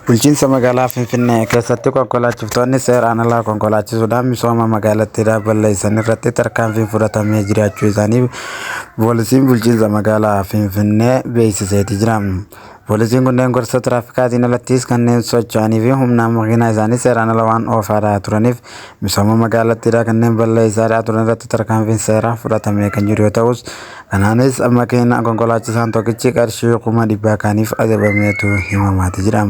Bulchiinsa magaalaa Finfinnee keessatti konkolaachiftonni seeraan alaa konkolaachisuudhaan misooma magaalattii balleessan irratti tarkaanfiin fudhatamee jiraachuu isaanii poolisiin bulchiinsa magaalaa Finfinnee beeksiseeti jira. Poolisiin kunneen gorsa tiraafikaatiin alattis kanneen socho'anii fi humnaan makiinaa isaanii seeraan ala waan oofaa turaniif misooma magaalattii kanneen balleessaa turan irratti tarkaanfiin seeraa fudhatamee kan jiru yoo ta'us, kanaanis makiinaa konkolaachisaan tokkichi qarshii 100,000 kaaniif adabameetu himamaati jira.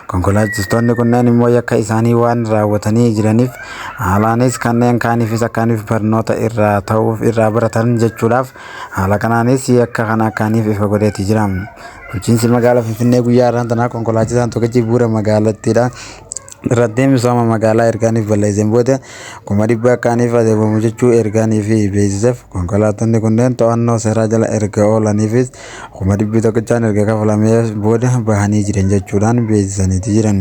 Konkolaachistoonni kunneen immoo yakka isaanii waan raawwatanii jiraniif haalaanis kanneen kaaniifis akkaaniif barnoota irraa baratan jechuudhaaf haala kanaanis yakka kana akkaaniif ifa godheeti jira. Bulchiinsi magaalaa Finfinnee guyyaa har'aa konkolaachisaan tokkichi bu'uura magaalattiidha irratti misooma magaalaa ergaaniif balleesseen booda 100,000 kaaniif adabamu jechuu ergaanii fi beeksiseef konkolaattonni kunneen to'annoo seeraa jala erga oolaniifis 100,000 tokkichaan erga kafalamee booda bahanii jiran jechuudhaan beeksisaniiti jiran.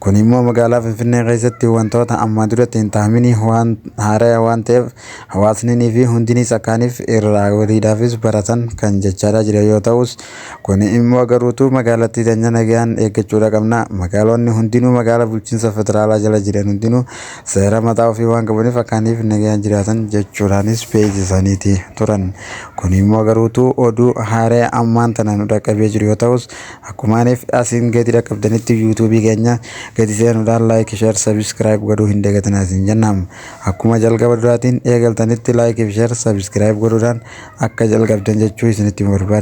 Kun immoo magaalaa Finfinnee keessatti wantoota ammaa duratti hin taa'amini waan haaraa waan ta'eef hawaasnii fi hundinis akkaaniif irraa waliidhaafis baratan kan jechaa jira yoo ta'us, kun immoo garuutu magaalattii teenya nagaan eeggachuudha qabna. Magaalonni hundinuu magaalaa bulchiinsa federaalaa jala jiran hundinuu seera mataa ofii waan qabaniif akkaaniif nagaan jiraatan jechuudhaanis beeksisaniiti turan. Kun immoo garuutu oduu haaraa ammaan tana nu dhaqqabee jiru yoo ta'us, akkumaaniif asiin gadi dhaqqabdanitti yuutuubii keenya gadi seenuudhaan laayik, sheer, sabiskiraayib godhuu hin dagatinaa isin jennaan. Akkuma jalqaba duraatiin eegaltanitti laayik, sheer, sabiskiraayib godhuudhaan akka jalqabdan jechuu isinitti barbaada.